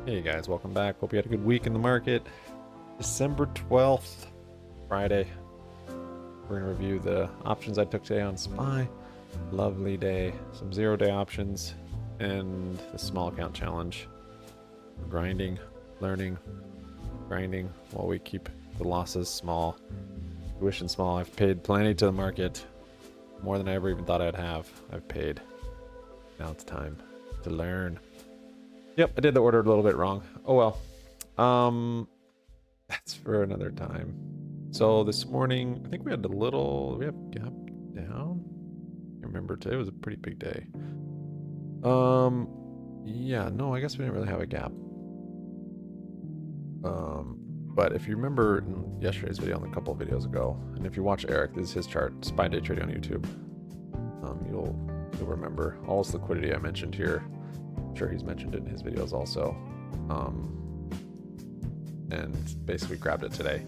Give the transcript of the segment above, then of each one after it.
Hey guys, welcome back. Hope you had a good week in the market. December 12th, Friday. We're going to review the options I took today on SPY. Lovely day. Some 0-day options and the small account challenge. Grinding, learning, grinding while we keep the losses small. Tuition small. I've paid plenty to the market. More than I ever even thought I'd have. I've paid. Now it's time to learn. Yep, I did the order a little bit wrong. Oh well. That's for another time. So this morning, I think we had we have gap down. I remember today was a pretty big day. Yeah, no, I guess we didn't really have a gap. But if you remember in yesterday's video and a couple of videos ago, and if you watch Eric, this is his chart, SPY Day Trading on YouTube. You'll remember all this liquidity I mentioned here. I'm sure he's mentioned it in his videos also. And basically grabbed it today.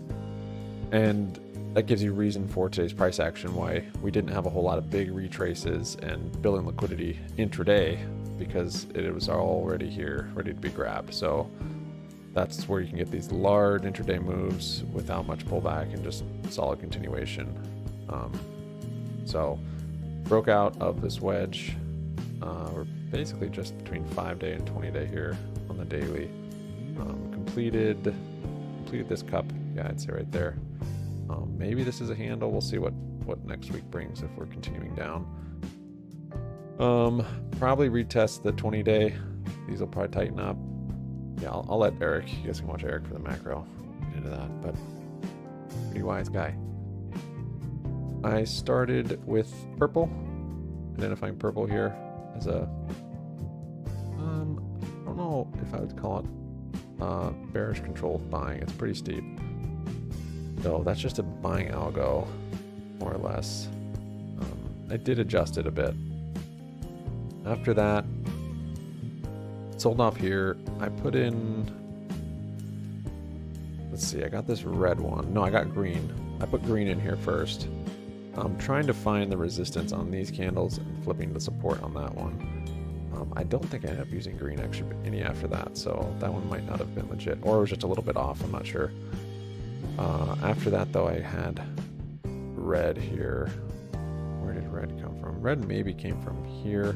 And that gives you reason for today's price action, why we didn't have a whole lot of big retraces and building liquidity intraday, because it was already here, ready to be grabbed. So that's where you can get these large intraday moves without much pullback and just solid continuation. So broke out of this wedge. We're basically just between 5-day and 20-day here on the daily. Completed this cup. Yeah, I'd say right there. Maybe this is a handle. We'll see what next week brings if we're continuing down. Probably retest the 20-day. These will probably tighten up. Yeah, I'll let Eric. You guys can watch Eric for the macro. Get into that, but pretty wise guy. I started with purple, identifying purple here as a I don't know if I would call it bearish controlled buying. It's pretty steep. So that's just a buying algo, more or less. I did adjust it a bit. After that, sold off here. I put in, let's see, I got this red one. No, I got green. I put green in here first. I'm trying to find the resistance on these candles and flipping the support on that one. I don't think I ended up using green actually any after that, so that one might not have been legit, or it was just a little bit off, I'm not sure. After that though, I had red here. Where did red come from? Red maybe came from here,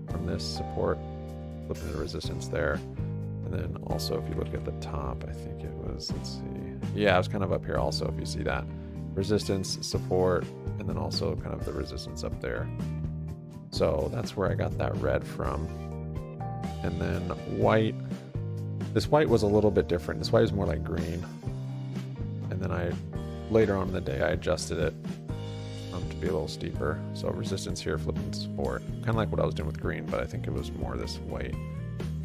from this support, flipping the resistance there. And then also if you look at the top, I think it was, let's see. Yeah, it was kind of up here also, if you see that. Resistance, support, and then also kind of the resistance up there. So that's where I got that red from. And then white. This white was a little bit different. This white is more like green. And then later on in the day, I adjusted it to be a little steeper. So resistance here, flipping support. Kind of like what I was doing with green, but I think it was more this white.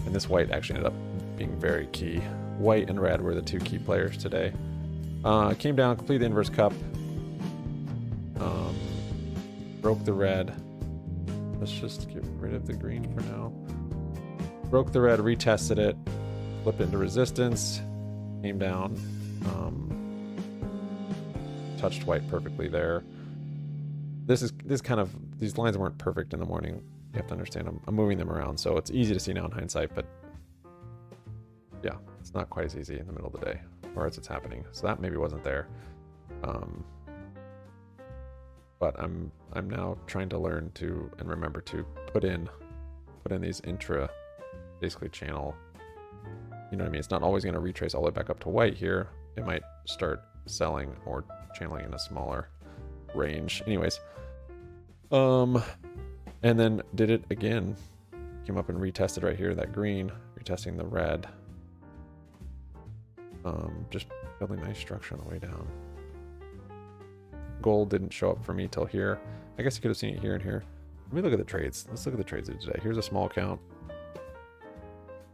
And this white actually ended up being very key. White and red were the two key players today. Came down, completed the inverse cup. Broke the red. Let's just get rid of the green for now. Broke the red, retested it, flipped into resistance, came down, touched white perfectly there. These lines weren't perfect in the morning. You have to understand I'm moving them around, so it's easy to see now in hindsight, but yeah, it's not quite as easy in the middle of the day, or as it's happening. So that maybe wasn't there. But I'm now trying to learn to and remember to put in these intra, basically channel. You know what I mean? It's not always going to retrace all the way back up to white here. It might start selling or channeling in a smaller range. Anyways, and then did it again. Came up and retested right here, that green, retesting the red. Just building nice structure on the way down. Gold didn't show up for me till here. I guess you could have seen it here and here. Let me look at the trades. Let's look at the trades of today. Here's a small count.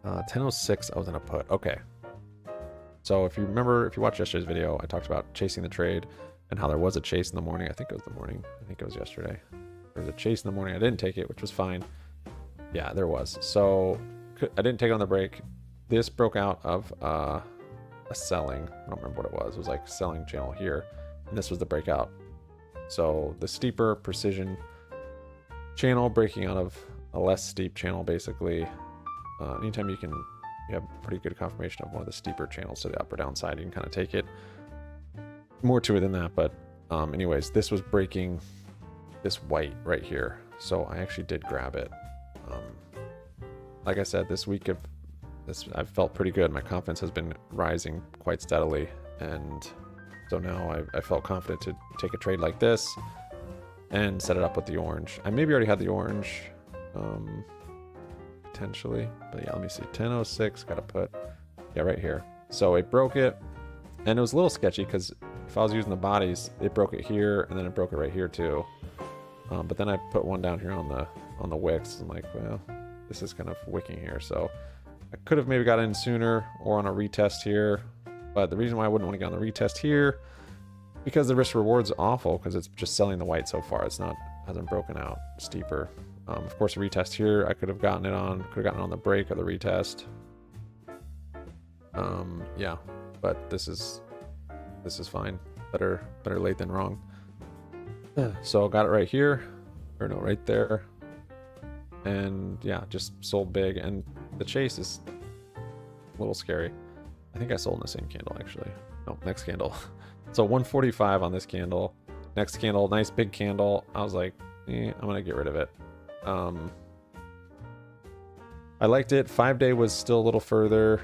1006 I was in a put. Okay. So if you remember, if you watched yesterday's video, I talked about chasing the trade and how there was a chase in the morning. I think it was the morning. I think it was yesterday. There was a chase in the morning. I didn't take it, which was fine. Yeah, there was. So I didn't take it on the break. This broke out of a selling. I don't remember what it was. It was like selling channel here. And this was the breakout. So the steeper precision channel breaking out of a less steep channel, basically. Anytime you can you have pretty good confirmation of one of the steeper channels to the up or down side. You can kind of take it. More to it than that, but anyways, this was breaking this white right here. So I actually did grab it. Like I said, this week I've felt pretty good. My confidence has been rising quite steadily. And so now I felt confident to take a trade like this and set it up with the orange. I maybe already had the orange, potentially. But yeah, let me see. 1006, got to put, yeah, right here. So it broke it. And it was a little sketchy because if I was using the bodies, it broke it here and then it broke it right here too. But then I put one down here on the wicks. I'm like, well, this is kind of wicking here. So I could have maybe got in sooner or on a retest here. But the reason why I wouldn't want to get on the retest here, because the risk reward's awful because it's just selling the white so far. It's not, hasn't broken out steeper. Of course, a retest here, I could have gotten it on the break or the retest. Yeah, but this is fine. Better late than wrong. So got it right here, or no, right there. And yeah, just sold big. And the chase is a little scary. I think I sold in the same candle actually. No, next candle. So 145 on this candle. Next candle, nice big candle. I was like, I'm gonna get rid of it. I liked it. 5-day was still a little further.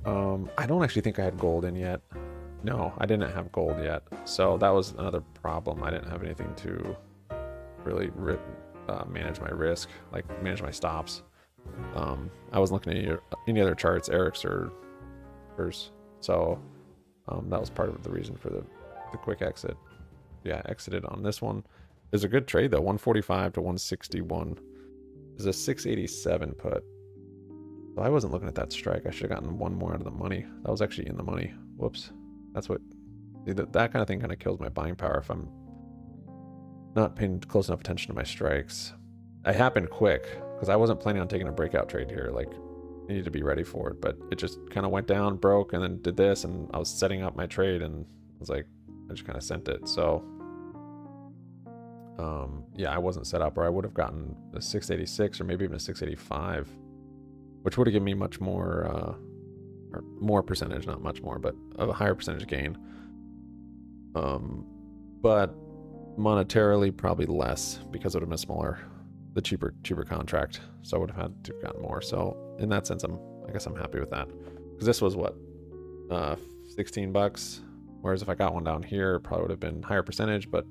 I don't actually think I had gold in yet. No, I didn't have gold yet. So that was another problem. I didn't have anything to really manage my risk, like manage my stops. I wasn't looking at any other charts, Eric's or hers. So that was part of the reason for the quick exit. Yeah, exited on this one. It was a good trade though. 145 to 161 is a 687 put. So I wasn't looking at that strike. I should have gotten one more out of the money. That was actually in the money. Whoops. That's what, that kind of thing kind of kills my buying power if I'm not paying close enough attention to my strikes. It happened quick because I wasn't planning on taking a breakout trade here. Like, I needed to be ready for it, but it just kind of went down, broke, and then did this, and I was setting up my trade, and I was like, I just kind of sent it. So, yeah, I wasn't set up, or I would have gotten a 686 or maybe even a 685, which would have given me much more, or more percentage, not much more, but a higher percentage gain. But monetarily, probably less because it would have been smaller, the cheaper contract. So I would have had to have gotten more. So in that sense, I guess I'm happy with that, because this was what, 16 bucks. Whereas if I got one down here, it probably would have been higher percentage, but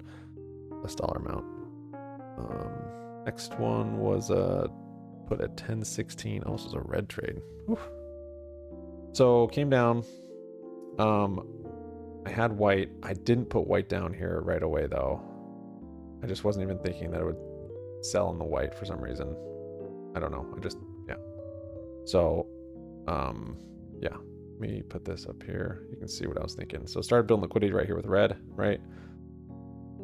less dollar amount. Next one was put at 1016. Oh, this was a red trade. Whew. So came down. I had white. I didn't put white down here right away though. I just wasn't even thinking that it would sell in the white for some reason. I don't know. Yeah. So, yeah. Let me put this up here. You can see what I was thinking. So started building liquidity right here with red, right?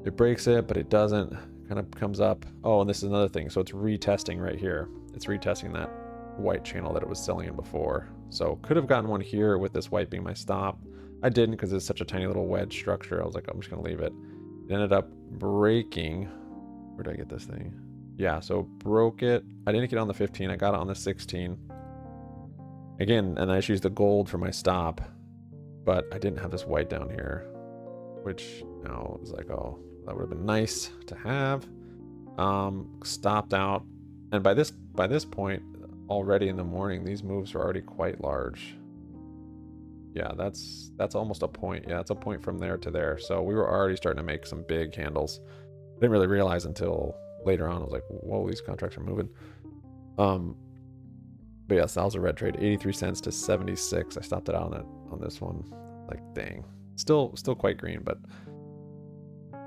It breaks it, but it doesn't. Kind of comes up. Oh, and this is another thing. So it's retesting right here. It's retesting that white channel that it was selling in before. So could have gotten one here with this white being my stop. I didn't because it's such a tiny little wedge structure. I was like, I'm just going to leave it. It ended up breaking. Where did I get this thing? Yeah, so broke it. I didn't get on the 15. I got it on the 16. Again, and I just used the gold for my stop, but I didn't have this white down here, which now was like, oh, that would have been nice to have. Stopped out, and by this point already in the morning, these moves are already quite large. Yeah, that's almost a point. Yeah, it's a point from there to there. So we were already starting to make some big candles. Didn't really realize until later on. I was like, whoa, these contracts are moving. But yes, that was a red trade. 83 cents to 76. I stopped it out on this one. Like, dang. Still quite green, but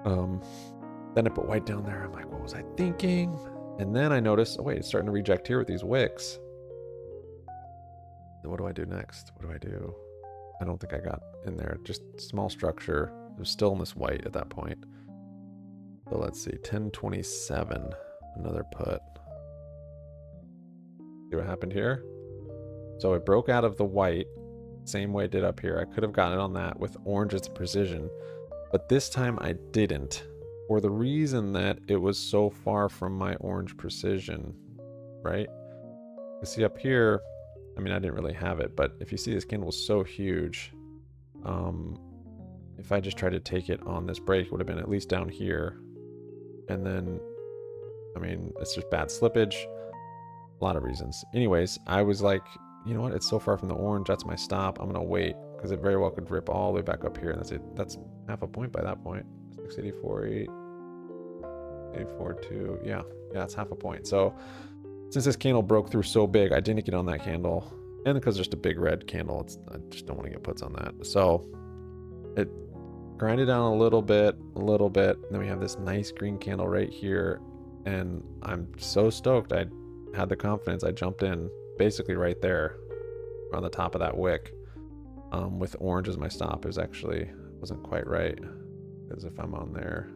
then I put white down there. I'm like, what was I thinking? And then I noticed, oh wait, it's starting to reject here with these wicks. Then what do I do next? What do I do? I don't think I got in there. Just small structure. It was still in this white at that point. So let's see, 1027, another put. See what happened here? So it broke out of the white, same way it did up here. I could have gotten it on that with orange as precision, but this time I didn't, for the reason that it was so far from my orange precision, right? You see up here, I mean, I didn't really have it, but if you see this candle was so huge, if I just tried to take it on this break, it would have been at least down here. And then, I mean, it's just bad slippage. A lot of reasons. Anyways, I was like, you know what? It's so far from the orange. That's my stop. I'm going to wait because it very well could rip all the way back up here. And that's it. That's half a point by that point. 684, 8, 84, 2. Yeah, that's half a point. So since this candle broke through so big, I didn't get on that candle. And because there's just a big red candle, I just don't want to get puts on that. So it grinded down a little bit. And then we have this nice green candle right here. And I'm so stoked. I had the confidence. I jumped in basically right there on the top of that wick with orange as my stop. It was actually wasn't quite right because if I'm on there,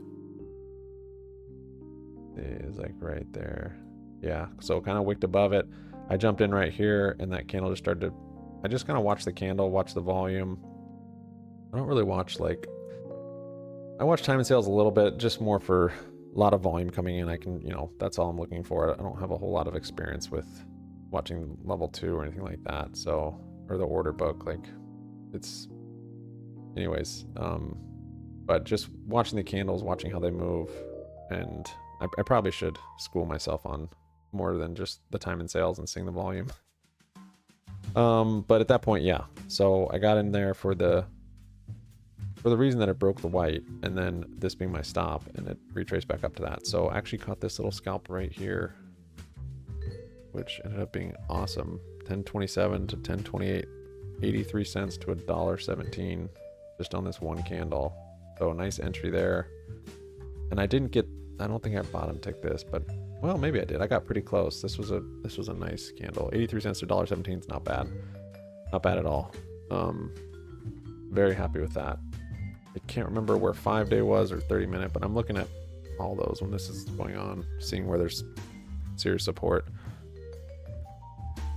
it is like right there. Yeah, so kind of wicked above it. I jumped in right here and that candle just started to, I just kind of watched the candle, watch the volume. I don't really watch I watch time and sales a little bit, just more for a lot of volume coming in. I can, that's all I'm looking for. I don't have a whole lot of experience with watching level 2 or anything like that. So, or the order book, anyways, but just watching the candles, watching how they move. And I probably should school myself on more than just the time and sales and seeing the volume. But at that point, yeah. So I got in there for the reason that it broke the white, and then this being my stop, and it retraced back up to that. So I actually caught this little scalp right here, which ended up being awesome. 1027 to 1028, 83 cents to $1.17 just on this one candle. So a nice entry there. And I don't think I bottom ticked this, but well, maybe I did. I got pretty close. This was a nice candle. 83 cents to $1.17 is not bad. Not bad at all. Very happy with that. I can't remember where 5-day was or 30-minute, but I'm looking at all those when this is going on, seeing where there's serious support.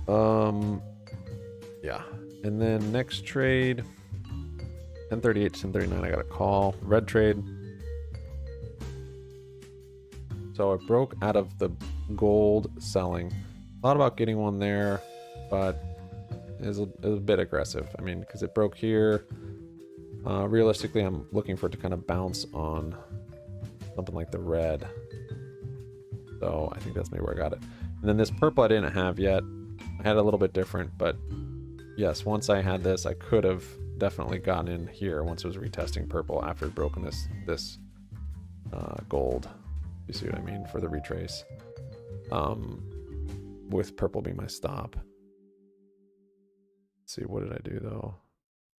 Yeah. And then next trade, 1038 to 1039, I got a call. Red trade. So it broke out of the gold selling. Thought about getting one there, but it was a bit aggressive. I mean, because it broke here. Realistically, I'm looking for it to kind of bounce on something like the red. So I think that's maybe where I got it. And then this purple I didn't have yet. I had a little bit different, but yes, once I had this, I could have definitely gotten in here once it was retesting purple after it broken this gold. You see what I mean, for the retrace. With purple being my stop. Let's see, what did I do though?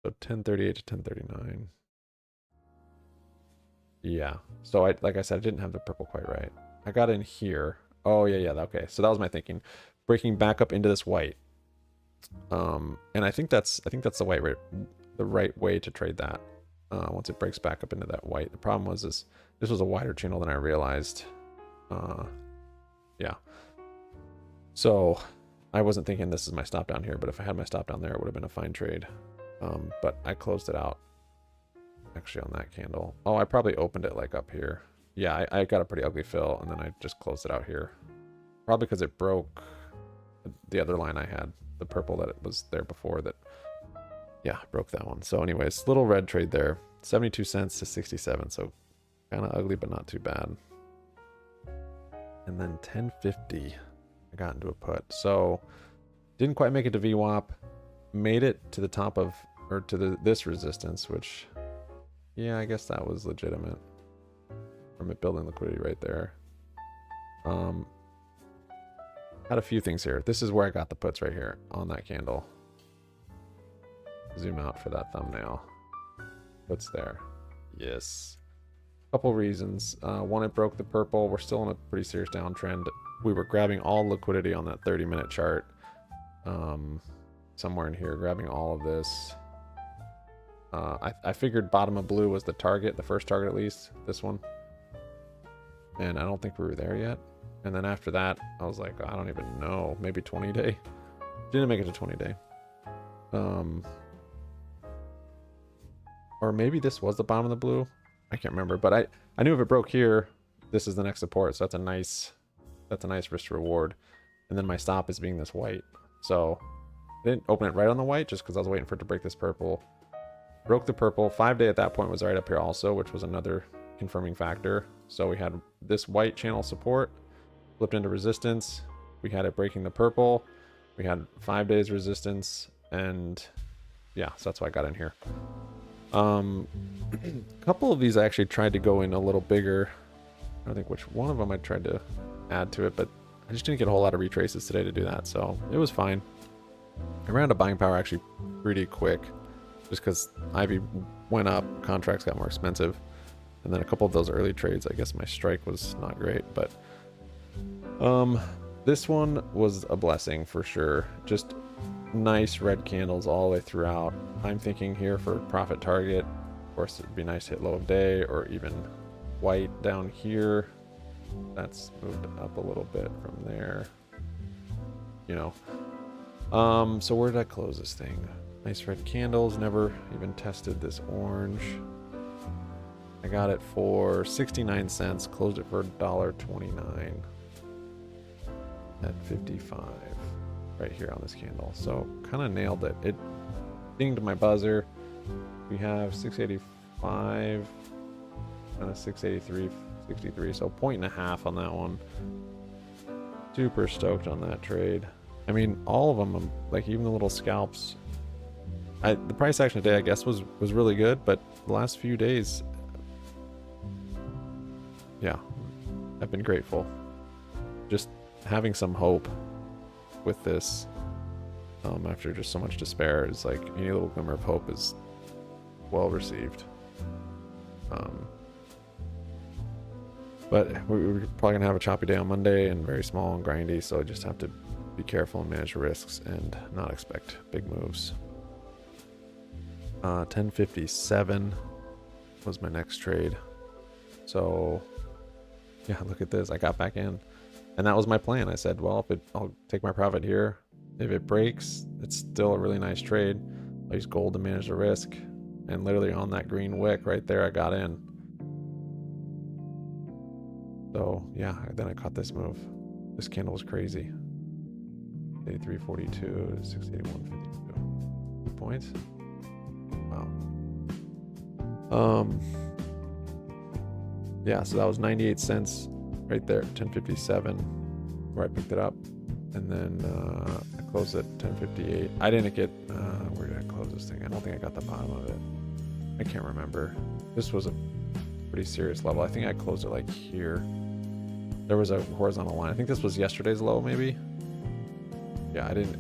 So 1038 to 1039. Yeah. So like I said, I didn't have the purple quite right. I got in here. Oh yeah. Okay. So that was my thinking. Breaking back up into this white. And I think that's the right way to trade that. Once it breaks back up into that white. The problem was this was a wider channel than I realized. Yeah. So I wasn't thinking this is my stop down here, but if I had my stop down there, it would have been a fine trade. But I closed it out actually on that candle. Oh, I probably opened it like up here. Yeah, I got a pretty ugly fill, and then I just closed it out here. Probably because it broke the other line I had, the purple that it was there before that, yeah, broke that one. So anyways, little red trade there. 72 cents to 67, so kind of ugly, but not too bad. And then 1050, I got into a put. So didn't quite make it to VWAP. Made it to the top of, or to this resistance, which, yeah, I guess that was legitimate from it building liquidity right there. Had a few things here. This is where I got the puts right here on that candle. Zoom out for that thumbnail. Puts there. Yes. Couple reasons. One, it broke the purple. We're still in a pretty serious downtrend. We were grabbing all liquidity on that 30-minute chart. Somewhere in here, grabbing all of this. I figured bottom of blue was the target, the first target at least, this one. And I don't think we were there yet. And then after that, I was like, I don't even know, maybe 20-day. Didn't make it to 20-day. Or maybe this was the bottom of the blue. I can't remember, but I knew if it broke here, this is the next support. So that's a nice risk to reward. And then my stop is being this white. So I didn't open it right on the white just because I was waiting for it to break this purple. Broke the purple. 5-day at that point was right up here also, which was another confirming factor. So we had this white channel support, flipped into resistance. We had it breaking the purple. We had 5 days resistance, and yeah, so that's why I got in here. A couple of these I actually tried to go in a little bigger. I don't think which one of them I tried to add to it, but I just didn't get a whole lot of retraces today to do that, so it was fine. I ran to buying power actually pretty quick, just because Ivy went up, contracts got more expensive, and then a couple of those early trades, I guess my strike was not great, but this one was a blessing for sure. Just nice red candles all the way throughout. I'm thinking here for profit target, of course it'd be nice to hit low of day, or even white down here. That's moved up a little bit from there, you know. So where did I close this thing? Nice red candles. Never even tested this orange. I got it for 69 cents, closed it for $1.29 at 55 right here on this candle. So kind of nailed it. It dinged my buzzer. We have 685 and a 683, 63, so 1.5 on that one. Super stoked on that trade. I mean, all of them, like even the little scalps. The price action today, I guess, was really good, but the last few days, yeah, I've been grateful. Just having some hope with this after just so much despair is like any little glimmer of hope is well received. But we're probably gonna have a choppy day on Monday and very small and grindy, so I just have to be careful and manage risks and not expect big moves. 1057 was my next trade. So yeah, look at this. I got back in, and that was my plan. I said, well, I'll take my profit here. If it breaks, it's still a really nice trade. I use gold to manage the risk, and literally on that green wick right there, I got in. So yeah, then I caught this move. This candle was crazy. 83.42 to 681.52. 2 points. Wow. Yeah, so that was 98 cents right there, 1057, where I picked it up, and then I closed at 1058. I didn't get where did I close this thing? I don't think I got the bottom of it. I can't remember. This was a pretty serious level. I think I closed it like here. There was a horizontal line. I think this was yesterday's low, maybe. Yeah, I didn't.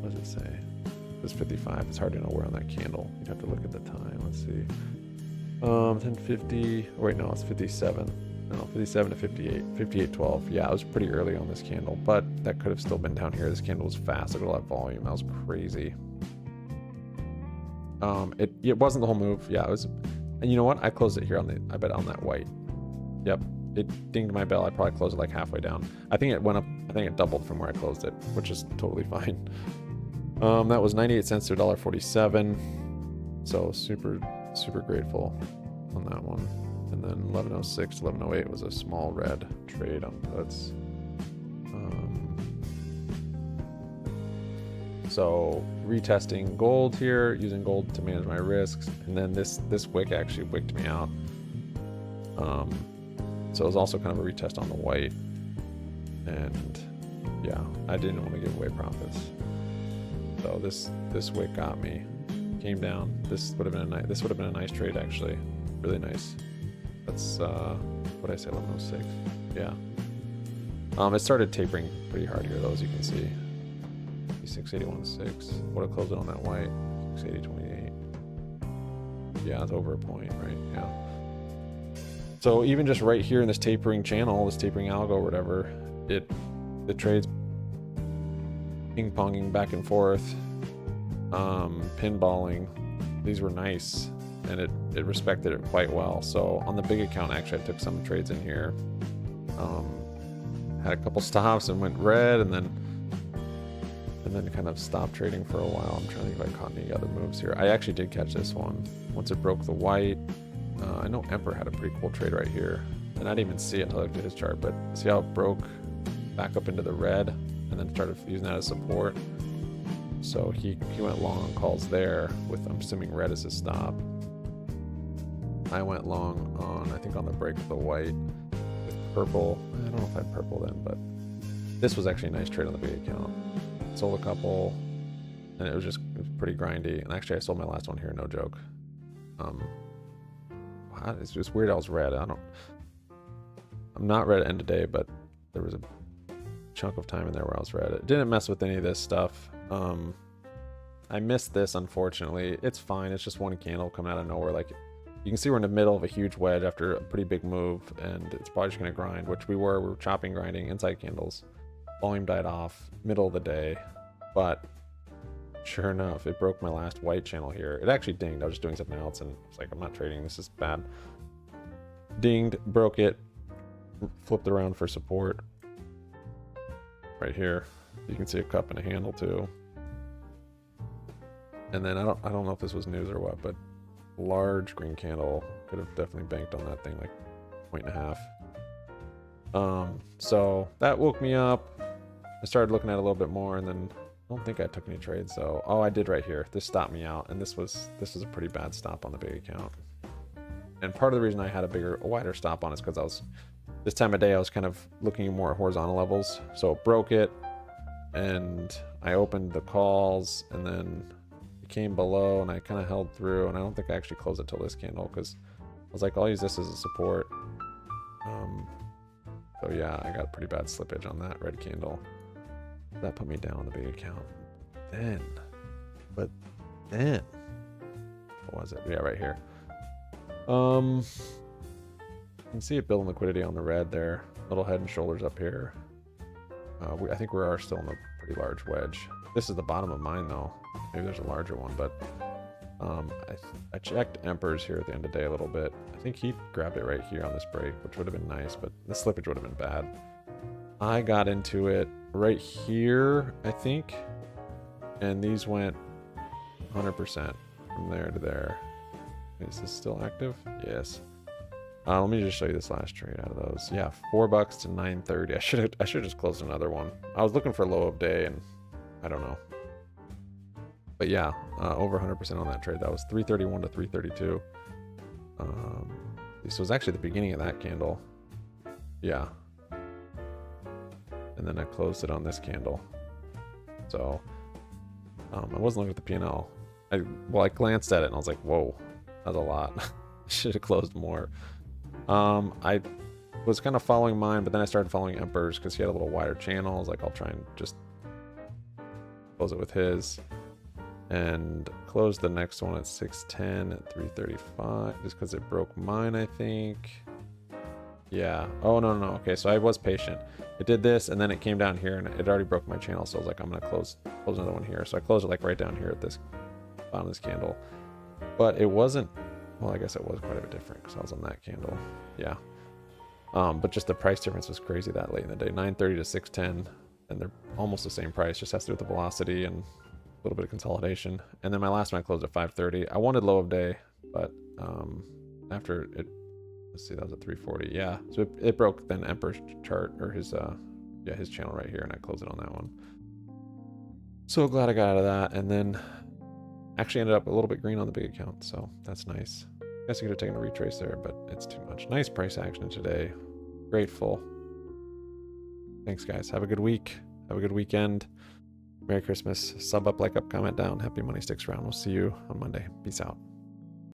What does it say? It's 55. It's hard to know where on that candle. You'd have to look at the time. Let's see. 1050. Oh, wait, no, it's 57. No, 57 to 58. 58.12. Yeah, it was pretty early on this candle, but that could have still been down here. This candle was fast. Look at all that volume. That was crazy. It wasn't the whole move. Yeah, it was. And you know what? I closed it here on the. I bet on that white. Yep. It dinged my bell. I probably closed it like halfway down. I think it went up. I think it doubled from where I closed it, which is totally fine. That was 98 cents to $1.47. So super grateful on that one. And then 1106 to 1108 was a small red trade on puts. So retesting gold here, using gold to manage my risks, and then this wick actually wicked me out. So it was also kind of a retest on the white, and yeah, I didn't want to give away profits. So this wick got me, came down. This would have been a nice trade actually, really nice. That's what did I say, 1106. Yeah. It started tapering pretty hard here though, as you can see. 681.6. Would have closed it on that white. 680.28. Yeah, it's over a point, right? Yeah. So even just right here in this tapering channel, this tapering algo or whatever, the trades ping-ponging back and forth, pinballing, these were nice, and it respected it quite well. So on the big account, actually, I took some trades in here, had a couple stops and went red, and then kind of stopped trading for a while. I'm trying to think if I caught any other moves here. I actually did catch this one once it broke the white. I know Emperor had a pretty cool trade right here, and I didn't even see it until I looked at his chart, but see how it broke back up into the red, and then started using that as support. So he went long on calls there with, I'm assuming, red as his stop. I went long on, I think, on the break of the white with purple. I don't know if I had purple then, but this was actually a nice trade on the big account. Sold a couple, and it was pretty grindy. And actually, I sold my last one here, no joke. It's just weird I was red. I'm not red at end of day, but there was a chunk of time in there where I was red. It didn't mess with any of this stuff. I missed this, unfortunately. It's fine. It's just one candle coming out of nowhere. Like, you can see we're in the middle of a huge wedge after a pretty big move, and it's probably just going to grind, which we were chopping, grinding, inside candles. Volume died off, middle of the day, but sure enough, it broke my last white channel here. It actually dinged. I was just doing something else, and it's like, I'm not trading. This is bad. Dinged, broke it, flipped around for support. Right here, you can see a cup and a handle too. And then I don't know if this was news or what, but large green candle could have definitely banked on that thing, like 1.5. So that woke me up. I started looking at it a little bit more, and then I don't think I took any trades. So, oh, I did right here. This stopped me out, and this was a pretty bad stop on the big account. And part of the reason I had a wider stop on it is because this time of day I was kind of looking more at horizontal levels. So it broke it, and I opened the calls, and then it came below, and I kind of held through, and I don't think I actually closed it till this candle because I was like, I'll use this as a support. So yeah, I got pretty bad slippage on that red candle. That put me down on the big account. Then, what was it? Yeah, right here. You can see it building liquidity on the red there. Little head and shoulders up here. I think we are still in a pretty large wedge. This is the bottom of mine though. Maybe there's a larger one, but I checked Emperor's here at the end of the day a little bit. I think he grabbed it right here on this break, which would have been nice, but the slippage would have been bad. I got into it right here, I think, and these went 100% from there to there. Is this still active? Yes. Let me just show you this last trade out of those. Yeah, $4 to 930. I should just close another one. I was looking for low of day, and I don't know. But yeah, over 100% on that trade. That was 331 to 332. This was actually the beginning of that candle. Yeah. And then I closed it on this candle. So I wasn't looking at the P&L. I glanced at it and I was like, whoa, that's a lot. I should have closed more. I was kind of following mine, but then I started following Emperor's because he had a little wider channel. I was like, I'll try and just close it with his. And close the next one at 610 at 335 just because it broke mine, I think. Yeah. Oh, no. Okay, so I was patient. It did this, and then it came down here, and it already broke my channel, so I was like, I'm going to close another one here. So I closed it like right down here at this bottom of this candle. But it wasn't, well, I guess it was quite a bit different because I was on that candle. Yeah. But just the price difference was crazy that late in the day. 930 to 610, and they're almost the same price. Just has to do with the velocity and a little bit of consolidation. And then my last one I closed at 530. I wanted low of day, but after it, let's see, that was at 340. Yeah, so it broke then Emperor's chart, or his channel right here, and I closed it on that one. So glad I got out of that, and then actually ended up a little bit green on the big account, so that's nice. I guess I could have taken a retrace there, but it's too much. Nice price action today. Grateful. Thanks, guys. Have a good week. Have a good weekend. Merry Christmas. Sub up, like up, comment down. Happy money sticks around. We'll see you on Monday. Peace out.